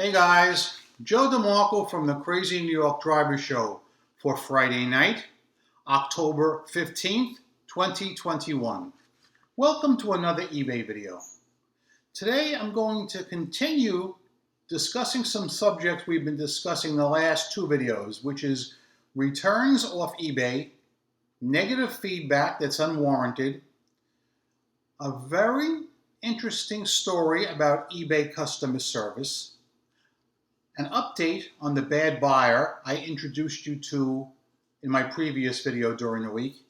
Hey guys, Joe DeMarco from the Crazy New York Driver Show for Friday night, October 15th, 2021. Welcome to another eBay video. Today I'm going to continue discussing some subjects we've been discussing the last two videos, which is returns off eBay, negative feedback that's unwarranted, a very interesting story about eBay customer service, an update on the bad buyer I introduced you to in my previous video during the week.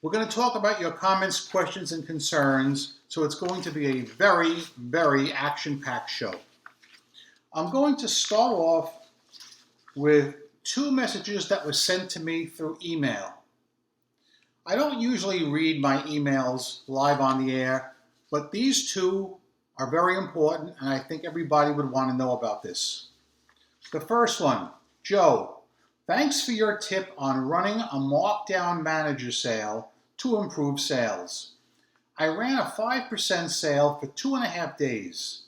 We're going to talk about your comments, questions, and concerns, so it's going to be a very, very action-packed show. I'm going to start off with two messages that were sent to me through email. I don't usually read my emails live on the air, but these two are very important, and I think everybody would want to know about this. The first one, Joe, thanks for your tip on running a markdown manager sale to improve sales. I ran a 5% sale for 2.5 days.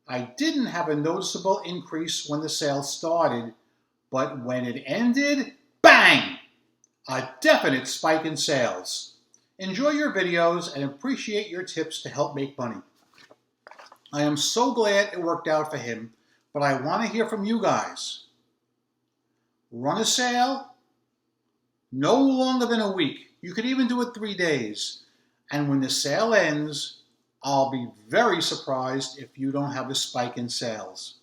I didn't have a noticeable increase when the sale started, but when it ended, bang! A definite spike in sales. Enjoy your videos and appreciate your tips to help make money. I am so glad it worked out for him, but I want to hear from you guys. Run a sale, no longer than a week. You could even do it 3 days. And when the sale ends, I'll be very surprised if you don't have a spike in sales.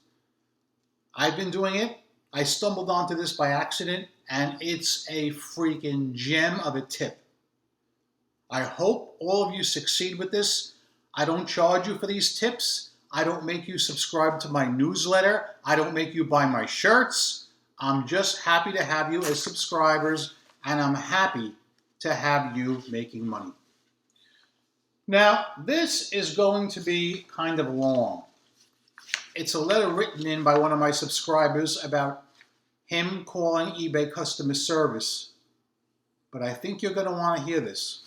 I've been doing it. I stumbled onto this by accident, and it's a freaking gem of a tip. I hope all of you succeed with this. I don't charge you for these tips. I don't make you subscribe to my newsletter. I don't make you buy my shirts. I'm just happy to have you as subscribers, and I'm happy to have you making money. Now, this is going to be kind of long. It's a letter written in by one of my subscribers about him calling eBay customer service, but I think you're going to want to hear this.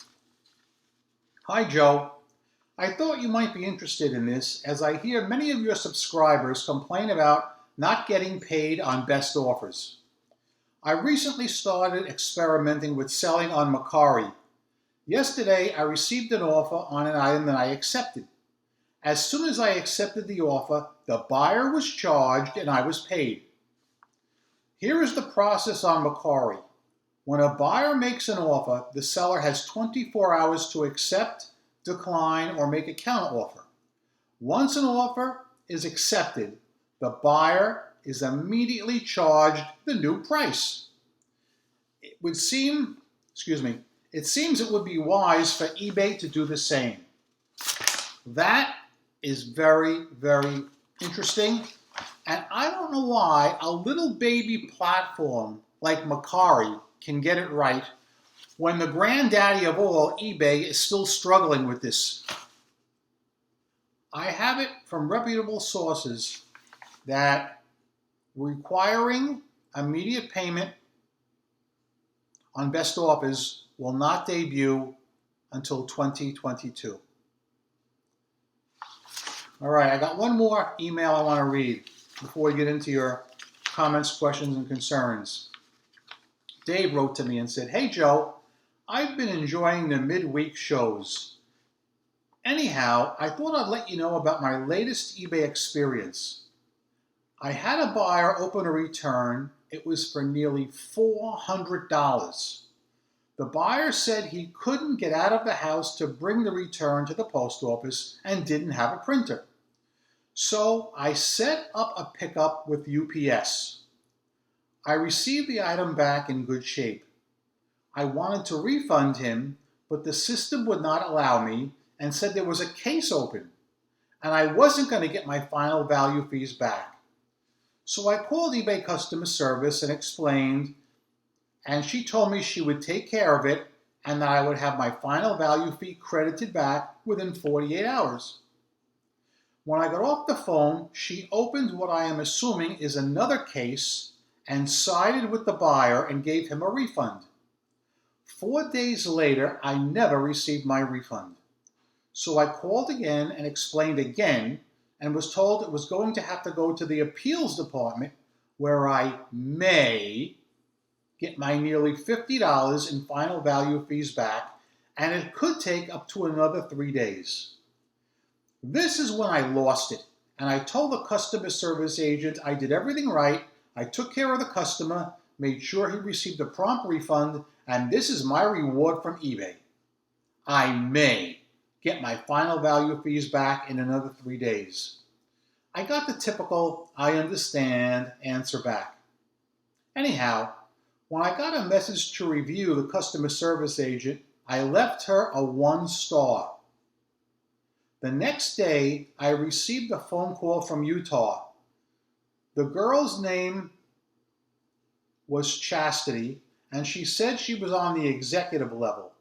Hi, Joe. I thought you might be interested in this, as I hear many of your subscribers complain about not getting paid on best offers. I recently started experimenting with selling on Mercari. Yesterday, I received an offer on an item that I accepted. As soon as I accepted the offer, the buyer was charged and I was paid. Here is the process on Mercari. When a buyer makes an offer, the seller has 24 hours to accept, decline, or make a counteroffer. Once an offer is accepted, the buyer is immediately charged the new price. It seems it would be wise for eBay to do the same. That is very, very interesting, and I don't know why a little baby platform like Mercari can get it right when the granddaddy of all, eBay, is still struggling with this. I have it from reputable sources that requiring immediate payment on best offers will not debut until 2022. All right, I got one more email I want to read before we get into your comments, questions, and concerns. Dave wrote to me and said, "Hey, Joe, I've been enjoying the midweek shows. Anyhow, I thought I'd let you know about my latest eBay experience. I had a buyer open a return. It was for nearly $400. The buyer said he couldn't get out of the house to bring the return to the post office and didn't have a printer. So I set up a pickup with UPS. I received the item back in good shape. I wanted to refund him, but the system would not allow me and said there was a case open, and I wasn't going to get my final value fees back. So I called eBay customer service and explained, and she told me she would take care of it and that I would have my final value fee credited back within 48 hours. When I got off the phone, she opened what I am assuming is another case and sided with the buyer and gave him a refund. 4 days later, I never received my refund. So I called again and explained again, and was told it was going to have to go to the appeals department where I may get my nearly $50 in final value fees back, and it could take up to another 3 days. This is when I lost it, and I told the customer service agent I did everything right, I took care of the customer, made sure he received a prompt refund, and this is my reward from eBay. I may get my final value fees back in another 3 days. I got the typical, I understand, answer back. Anyhow, when I got a message to review the customer service agent, I left her a 1 star. The next day, I received a phone call from Utah. The girl's name was Chastity, and she said she was on the executive level.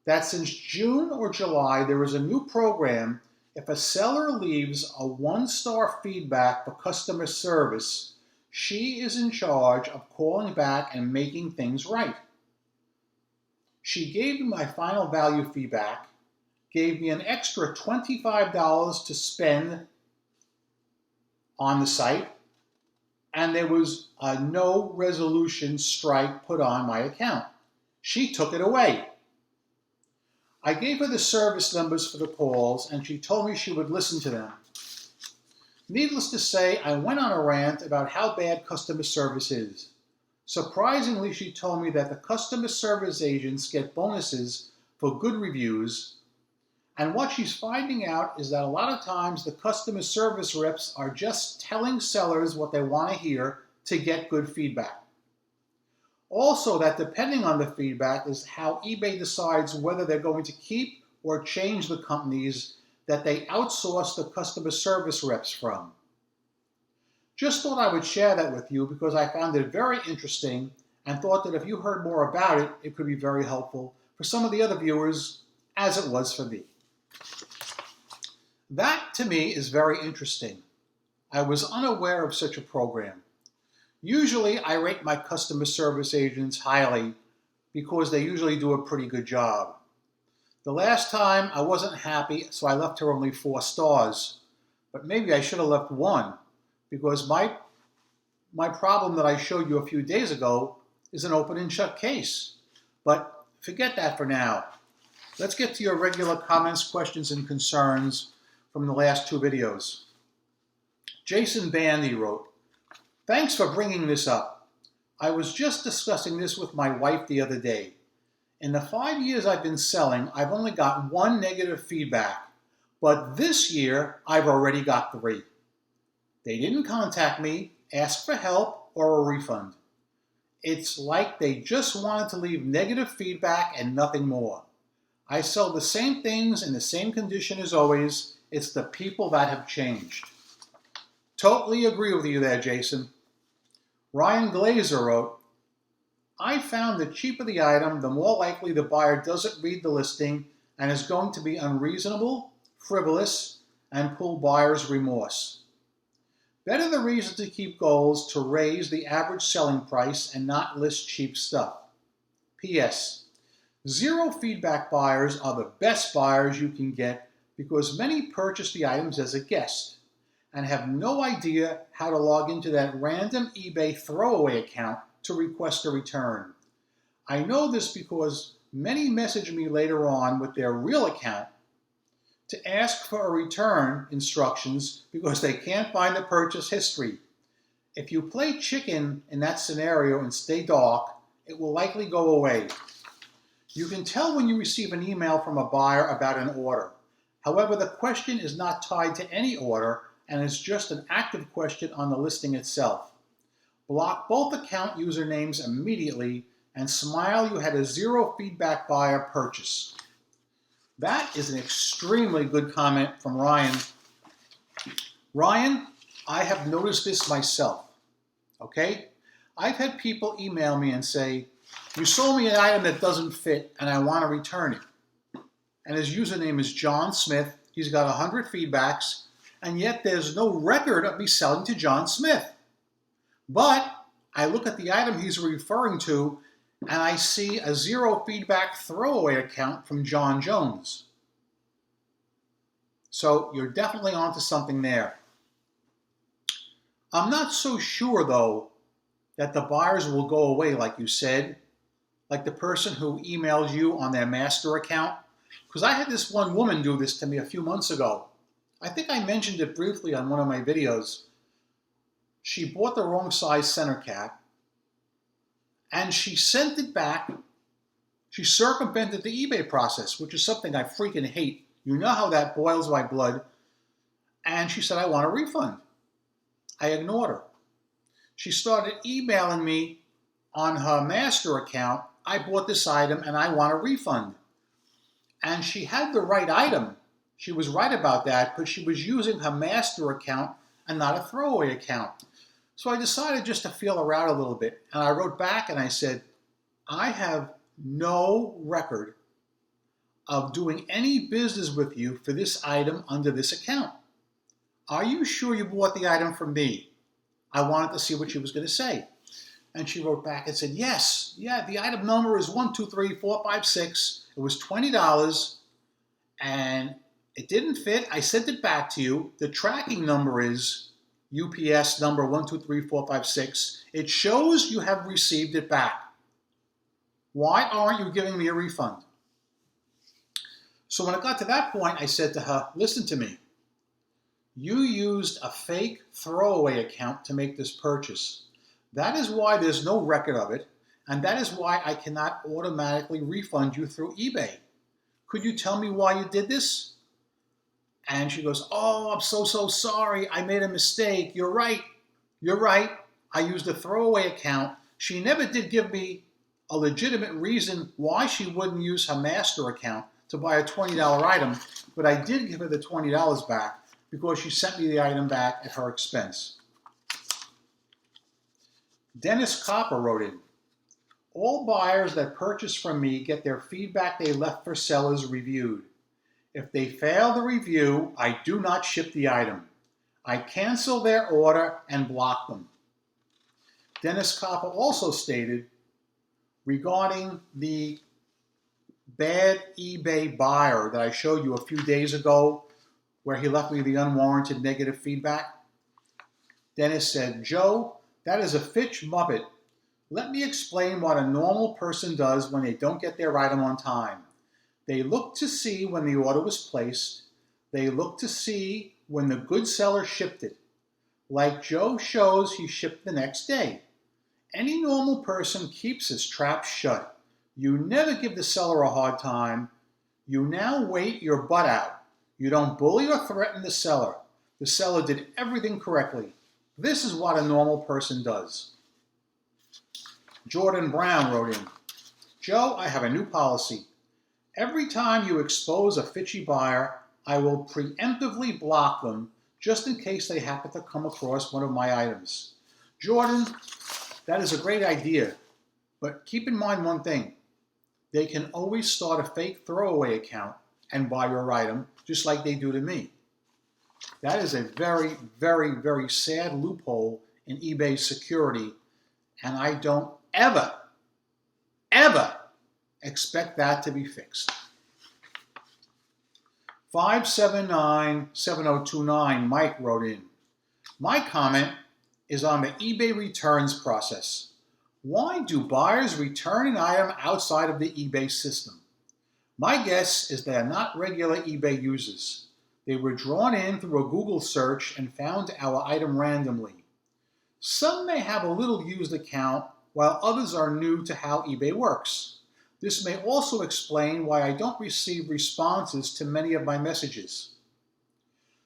That since June or July, there is a new program. If a seller leaves a 1-star feedback for customer service, she is in charge of calling back and making things right. She gave me my final value feedback, gave me an extra $25 to spend on the site, and there was a no resolution strike put on my account. She took it away. I gave her the service numbers for the calls, and she told me she would listen to them. Needless to say, I went on a rant about how bad customer service is. Surprisingly, she told me that the customer service agents get bonuses for good reviews, and what she's finding out is that a lot of times the customer service reps are just telling sellers what they want to hear to get good feedback. Also, that depending on the feedback is how eBay decides whether they're going to keep or change the companies that they outsource the customer service reps from. Just thought I would share that with you because I found it very interesting and thought that if you heard more about it, it could be very helpful for some of the other viewers, as it was for me. That, to me, is very interesting. I was unaware of such a program. Usually, I rate my customer service agents highly because they usually do a pretty good job. The last time I wasn't happy, so I left her only 4 stars. But maybe I should have left 1 because my problem that I showed you a few days ago is an open and shut case. But forget that for now. Let's get to your regular comments, questions, and concerns from the last 2 videos. Jason Bandy wrote, "Thanks for bringing this up. I was just discussing this with my wife the other day. In the 5 years I've been selling, I've only got 1 negative feedback, but this year I've already got 3. They didn't contact me, ask for help, or a refund. It's like they just wanted to leave negative feedback and nothing more. I sell the same things in the same condition as always. It's the people that have changed." Totally agree with you there, Jason. Ryan Glazer wrote, "I found the cheaper the item, the more likely the buyer doesn't read the listing and is going to be unreasonable, frivolous, and pull buyer's remorse. Better the reason to keep goals to raise the average selling price and not list cheap stuff. P.S. Zero feedback buyers are the best buyers you can get because many purchase the items as a guest and have no idea how to log into that random eBay throwaway account to request a return. I know this because many message me later on with their real account to ask for a return instructions because they can't find the purchase history. If you play chicken in that scenario and stay dark, it will likely go away. You can tell when you receive an email from a buyer about an order. However, the question is not tied to any order and is just an active question on the listing itself. Block both account usernames immediately and smile you had a zero feedback buyer purchase." That is an extremely good comment from Ryan. Ryan, I have noticed this myself, okay? I've had people email me and say, "You sold me an item that doesn't fit and I want to return it." And his username is John Smith. He's got 100 feedbacks, and yet there's no record of me selling to John Smith. But I look at the item he's referring to, and I see a zero feedback throwaway account from John Jones. So you're definitely onto something there. I'm not so sure, though, that the buyers will go away like you said, like the person who emails you on their master account. Because I had this one woman do this to me a few months ago. I think I mentioned it briefly on one of my videos. She bought the wrong size center cap, and she sent it back. She circumvented the eBay process, which is something I freaking hate. You know how that boils my blood. And she said, I want a refund. I ignored her. She started emailing me on her master account, I bought this item and I want a refund. And she had the right item. She was right about that, but she was using her master account and not a throwaway account. So I decided just to feel her out a little bit. And I wrote back and I said, I have no record of doing any business with you for this item under this account. Are you sure you bought the item from me? I wanted to see what she was going to say. And she wrote back and said, yes, the item number is 123456. It was $20 and it didn't fit. I sent it back to you. The tracking number is UPS number 123456. It shows you have received it back. Why aren't you giving me a refund? So when it got to that point, I said to her, listen to me. You used a fake throwaway account to make this purchase. That is why there's no record of it, and that is why I cannot automatically refund you through eBay. Could you tell me why you did this? And she goes, oh, I'm so sorry. I made a mistake. You're right. I used a throwaway account. She never did give me a legitimate reason why she wouldn't use her master account to buy a $20 item, but I did give her the $20 back because she sent me the item back at her expense. Dennis Copper wrote in, all buyers that purchase from me get their feedback they left for sellers reviewed. If they fail the review, I do not ship the item. I cancel their order and block them. Dennis Copper also stated, regarding the bad eBay buyer that I showed you a few days ago, where he left me the unwarranted negative feedback, Dennis said, Joe, that is a Fitch Muppet. Let me explain what a normal person does when they don't get their item on time. They look to see when the order was placed. They look to see when the good seller shipped it. Like Joe shows he shipped the next day. Any normal person keeps his trap shut. You never give the seller a hard time. You now wait your butt out. You don't bully or threaten the seller. The seller did everything correctly. This is what a normal person does. Jordan Brown wrote in, Joe, I have a new policy. Every time you expose a Fitchy buyer, I will preemptively block them just in case they happen to come across one of my items. Jordan, that is a great idea, but keep in mind one thing. They can always start a fake throwaway account and buy your item just like they do to me. That is a very, very, very sad loophole in eBay security, and I don't ever expect that to be fixed. 5797029, Mike wrote in, my comment is on the eBay returns process. Why do buyers return an item outside of the eBay system? My guess is they are not regular eBay users. They were drawn in through a Google search and found our item randomly. Some may have a little used account, while others are new to how eBay works. This may also explain why I don't receive responses to many of my messages.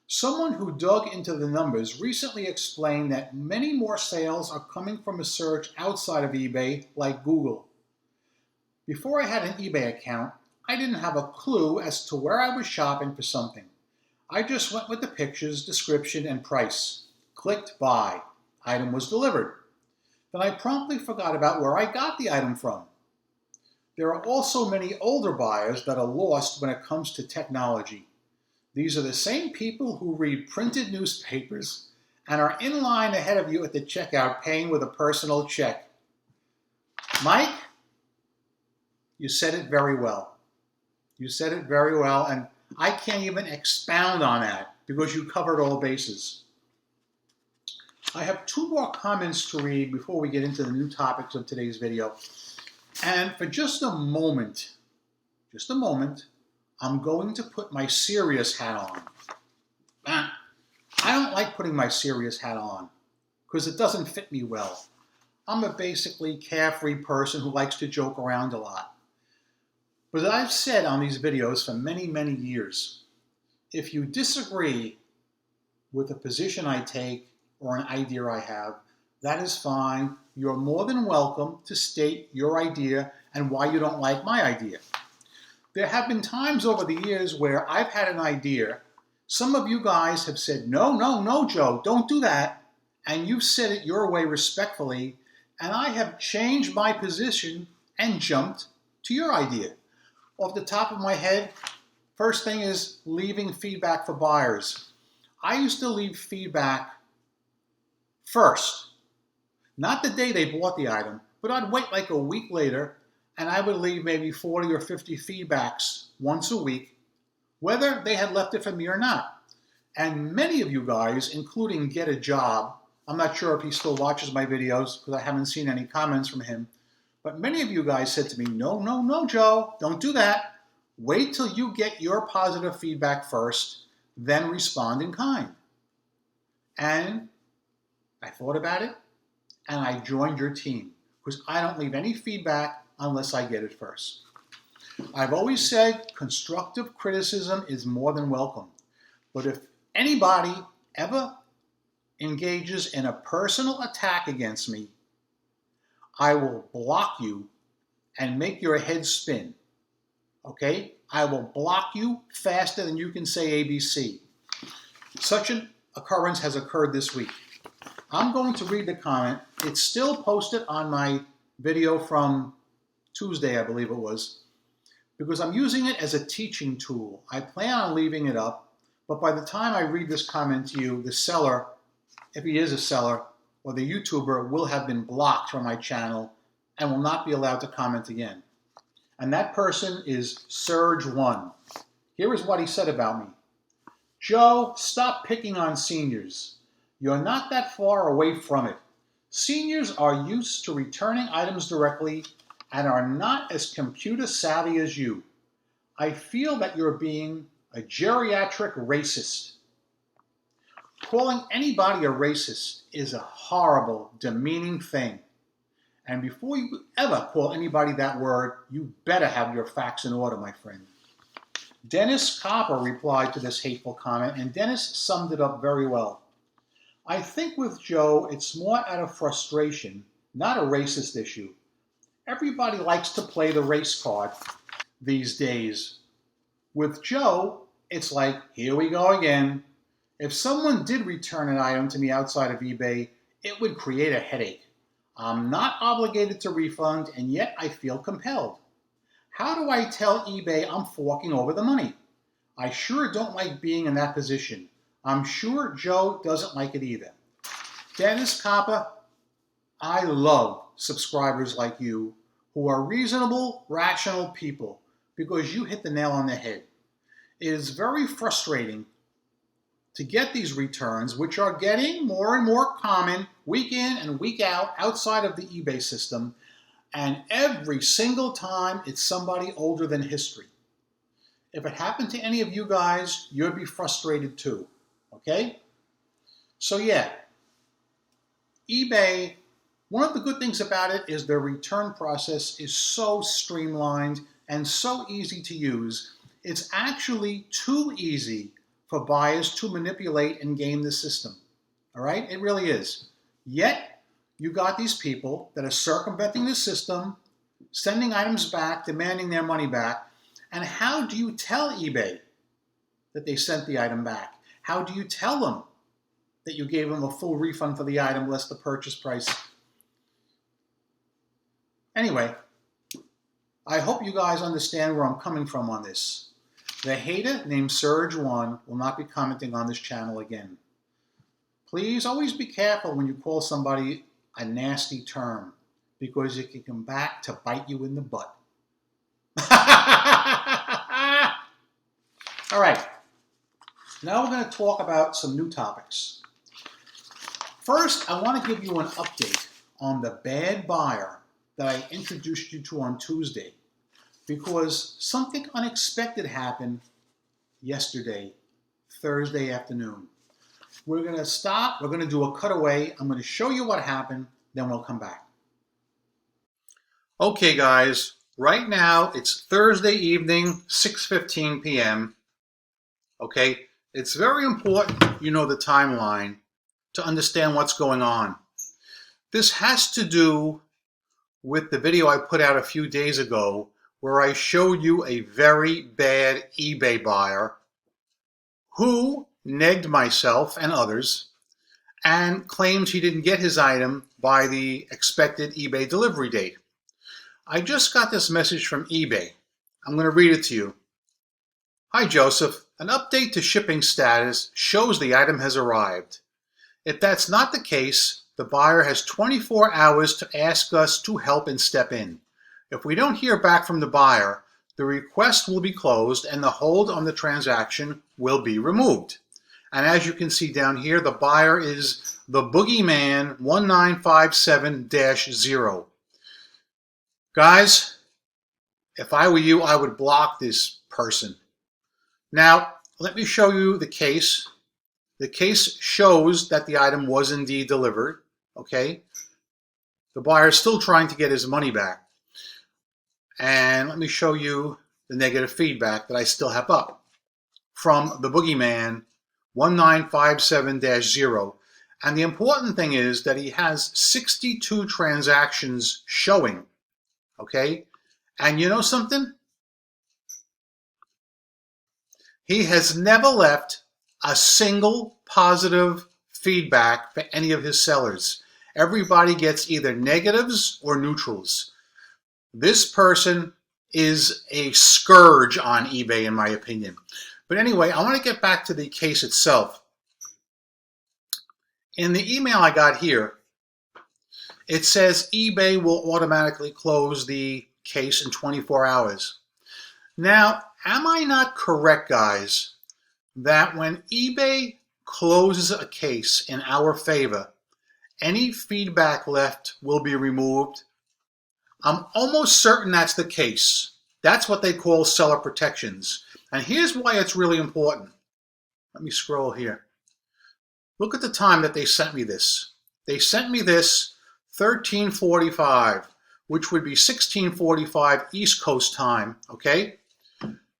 Someone who dug into the numbers recently explained that many more sales are coming from a search outside of eBay, like Google. Before I had an eBay account, I didn't have a clue as to where I was shopping for something. I just went with the pictures, description, and price. Clicked buy. Item was delivered. Then I promptly forgot about where I got the item from. There are also many older buyers that are lost when it comes to technology. These are the same people who read printed newspapers and are in line ahead of you at the checkout paying with a personal check. Mike, you said it very well. You said it very well, and I can't even expound on that because you covered all bases. I have 2 more comments to read before we get into the new topics of today's video. And for just a moment, I'm going to put my serious hat on. I don't like putting my serious hat on because it doesn't fit me well. I'm a basically carefree person who likes to joke around a lot. But as I've said on these videos for many, many years, if you disagree with a position I take or an idea I have, that is fine. You're more than welcome to state your idea and why you don't like my idea. There have been times over the years where I've had an idea. Some of you guys have said, no, Joe, don't do that. And you've said it your way respectfully. And I have changed my position and jumped to your idea. Off the top of my head, first thing is leaving feedback for buyers. I used to leave feedback first. Not the day they bought the item, but I'd wait like a week later and I would leave maybe 40 or 50 feedbacks once a week, whether they had left it for me or not. And many of you guys, including Get a Job, I'm not sure if he still watches my videos because I haven't seen any comments from him, but many of you guys said to me, no, Joe, don't do that. Wait till you get your positive feedback first, then respond in kind. And I thought about it, and I joined your team because I don't leave any feedback unless I get it first. I've always said constructive criticism is more than welcome. But if anybody ever engages in a personal attack against me, I will block you and make your head spin. Okay? I will block you faster than you can say ABC. Such an occurrence has occurred this week. I'm going to read the comment. It's still posted on my video from Tuesday, I believe it was, because I'm using it as a teaching tool. I plan on leaving it up, but by the time I read this comment to you, the seller, if he is a seller, or the YouTuber will have been blocked from my channel and will not be allowed to comment again. And that person is Surge1. Here is what he said about me. Joe, stop picking on seniors. You're not that far away from it. Seniors are used to returning items directly and are not as computer savvy as you. I feel that you're being a geriatric racist. Calling anybody a racist is a horrible, demeaning thing. And before you ever call anybody that word, you better have your facts in order, my friend. Dennis Copper replied to this hateful comment, and Dennis summed it up very well. I think with Joe, it's more out of frustration, not a racist issue. Everybody likes to play the race card these days. With Joe, it's like, here we go again. If someone did return an item to me outside of eBay, it would create a headache. I'm not obligated to refund, and yet I feel compelled. How do I tell eBay I'm forking over the money? I sure don't like being in that position. I'm sure Joe doesn't like it either. Dennis Copper, I love subscribers like you who are reasonable, rational people because you hit the nail on the head. It is very frustrating to get these returns, which are getting more and more common week in and week out outside of the eBay system, and every single time it's somebody older than history. If it happened to any of you guys, you'd be frustrated too, okay? So yeah, eBay, one of the good things about it is their return process is so streamlined and so easy to use. It's actually too easy for buyers to manipulate and game the system. All right? It really is. Yet, you got these people that are circumventing the system, sending items back, demanding their money back. And how do you tell eBay that they sent the item back? How do you tell them that you gave them a full refund for the item less the purchase price? Anyway, I hope you guys understand where I'm coming from on this. The hater named Surge1 will not be commenting on this channel again. Please always be careful when you call somebody a nasty term because it can come back to bite you in the butt. All right, now we're going to talk about some new topics. First, I want to give you an update on the bad buyer that I introduced you to on Tuesday, because something unexpected happened yesterday, Thursday afternoon. We're going to stop, we're going to do a cutaway, I'm going to show you what happened, then we'll come back. Okay guys, right now it's Thursday evening, 6:15 p.m. Okay, it's very important you know the timeline to understand what's going on. This has to do with the video I put out a few days ago where I showed you a very bad eBay buyer who negged myself and others and claims he didn't get his item by the expected eBay delivery date. I just got this message from eBay. I'm going to read it to you. Hi Joseph, an update to shipping status shows the item has arrived. If that's not the case, the buyer has 24 hours to ask us to help and step in. If we don't hear back from the buyer, the request will be closed and the hold on the transaction will be removed. And as you can see down here, the buyer is the Boogeyman 1957-0. Guys, if I were you, I would block this person. Now, let me show you the case. The case shows that the item was indeed delivered, okay? The buyer is still trying to get his money back. And let me show you the negative feedback that I still have up from the Boogeyman 1957-0. And the important thing is that he has 62 transactions showing, okay? And you know something? He has never left a single positive feedback for any of his sellers. Everybody gets either negatives or neutrals. This person is a scourge on eBay, in my opinion. But anyway, I want to get back to the case itself. In the email I got here, it says eBay will automatically close the case in 24 hours. Now, am I not correct, guys, that when eBay closes a case in our favor, any feedback left will be removed? I'm almost certain that's the case. That's what they call seller protections. And here's why it's really important. Let me scroll here. Look at the time that they sent me this. They sent me this 13:45, which would be 16:45 East Coast time, okay?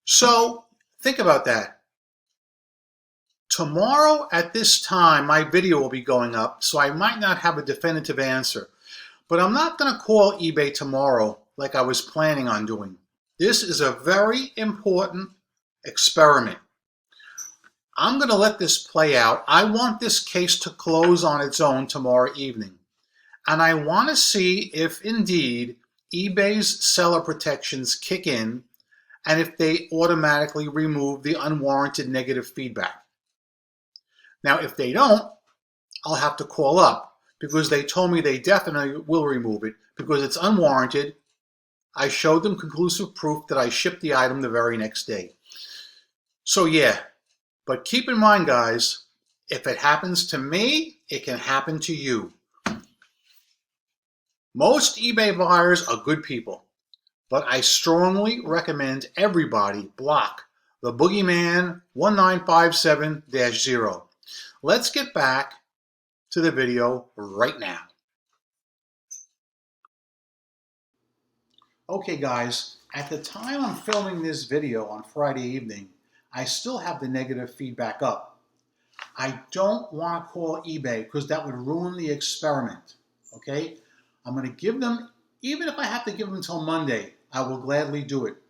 So think about that. Tomorrow at this time, my video will be going up, so I might not have a definitive answer. But I'm not going to call eBay tomorrow like I was planning on doing. This is a very important experiment. I'm going to let this play out. I want this case to close on its own tomorrow evening. And I want to see if indeed eBay's seller protections kick in and if they automatically remove the unwarranted negative feedback. Now, if they don't, I'll have to call up because they told me they definitely will remove it because it's unwarranted. I showed them conclusive proof that I shipped the item the very next day. So yeah, but keep in mind, guys, if it happens to me, it can happen to you. Most eBay buyers are good people, but I strongly recommend everybody block the Boogeyman 1957-0. Let's get back to the video right now. Okay guys, at the time I'm filming this video on Friday evening, I still have the negative feedback up. I don't want to call eBay because that would ruin the experiment, okay? I'm going to give them, even if I have to give them until Monday, I will gladly do it.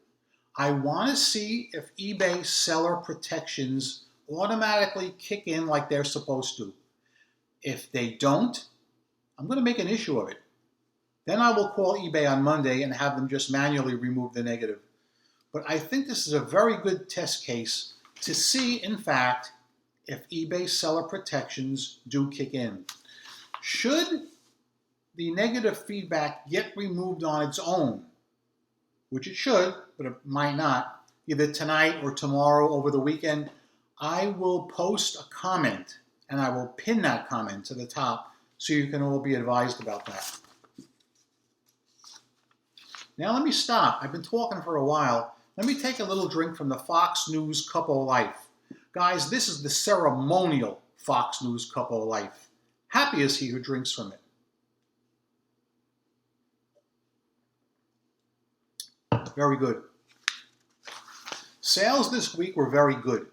I want to see if eBay seller protections automatically kick in like they're supposed to. If they don't, I'm going to make an issue of it. Then I will call eBay on Monday and have them just manually remove the negative. But I think this is a very good test case to see, in fact, if eBay seller protections do kick in. Should the negative feedback get removed on its own, which it should, but it might not, either tonight or tomorrow over the weekend, I will post a comment and I will pin that comment to the top so you can all be advised about that. Now let me stop. I've been talking for a while. Let me take a little drink from the Fox News Cup of Life. Guys, this is the ceremonial Fox News Cup of Life. Happy is he who drinks from it. Very good. Sales this week were very good.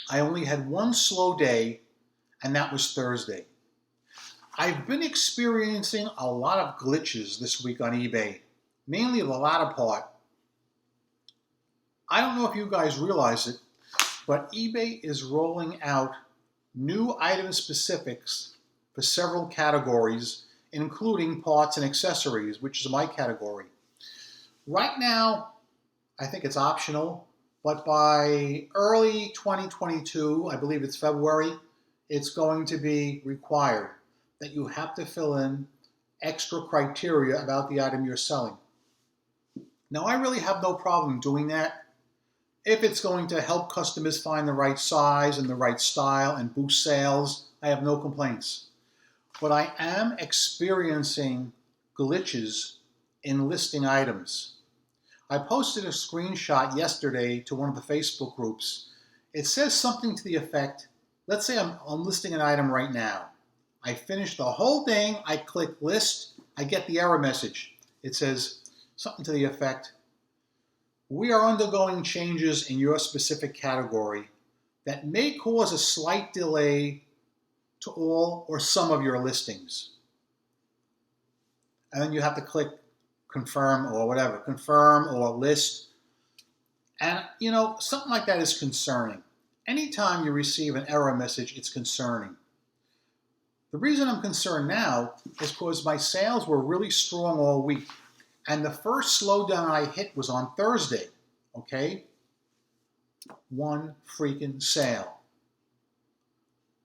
I only had one slow day, and that was Thursday. I've been experiencing a lot of glitches this week on eBay, mainly the latter part. I don't know if you guys realize it, but eBay is rolling out new item specifics for several categories, including parts and accessories, which is my category. Right now, I think it's optional, but by early 2022, I believe it's February, it's going to be required that you have to fill in extra criteria about the item you're selling. Now, I really have no problem doing that. If it's going to help customers find the right size and the right style and boost sales, I have no complaints. But I am experiencing glitches in listing items. I posted a screenshot yesterday to one of the Facebook groups. It says something to the effect, let's say I'm listing an item right now. I finish the whole thing, I click list, I get the error message. It says something to the effect, we are undergoing changes in your specific category that may cause a slight delay to all or some of your listings. And then you have to click confirm or whatever, confirm or list. And you know, something like that is concerning. Anytime you receive an error message, it's concerning. The reason I'm concerned now is because my sales were really strong all week. And the first slowdown I hit was on Thursday, okay? One freaking sale.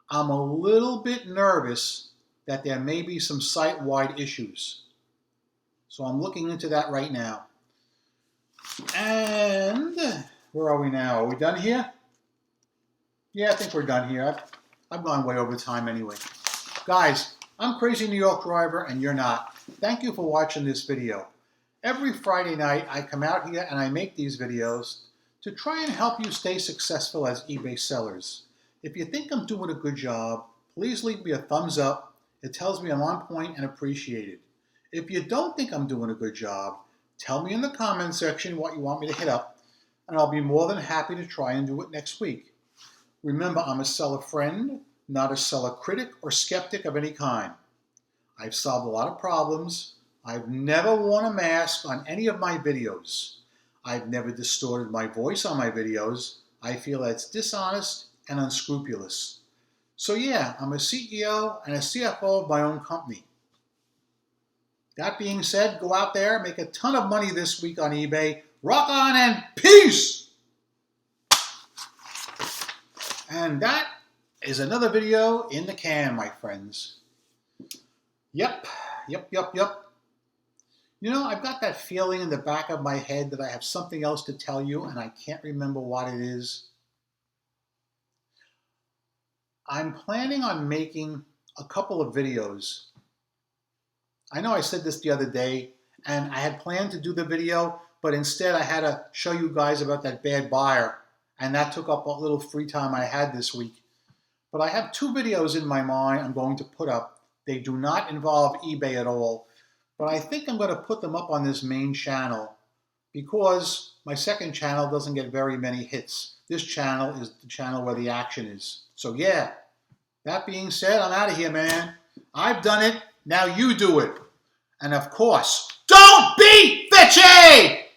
I'm a little bit nervous that there may be some site-wide issues. So I'm looking into that right now. And where are we now? Are we done here? Yeah, I think we're done here. I've gone way over time anyway. Guys, I'm Crazy New York Driver and you're not. Thank you for watching this video. Every Friday night I come out here and I make these videos to try and help you stay successful as eBay sellers. If you think I'm doing a good job, please leave me a thumbs up. It tells me I'm on point and appreciated. If you don't think I'm doing a good job, tell me in the comment section what you want me to hit up, and I'll be more than happy to try and do it next week. Remember, I'm a seller friend, not a seller critic or skeptic of any kind. I've solved a lot of problems. I've never worn a mask on any of my videos. I've never distorted my voice on my videos. I feel that's dishonest and unscrupulous. So yeah, I'm a CEO and a CFO of my own company. That being said, go out there, make a ton of money this week on eBay. Rock on and peace! And that is another video in the can, my friends. Yep. You know, I've got that feeling in the back of my head that I have something else to tell you, and I can't remember what it is. I'm planning on making a couple of videos. I know I said this the other day, and I had planned to do the video, but instead I had to show you guys about that bad buyer, and that took up a little free time I had this week. But I have two videos in my mind I'm going to put up. They do not involve eBay at all, but I think I'm going to put them up on this main channel because my second channel doesn't get very many hits. This channel is the channel where the action is. So yeah, that being said, I'm out of here, man. I've done it. Now you do it. And of course, don't be bitchy!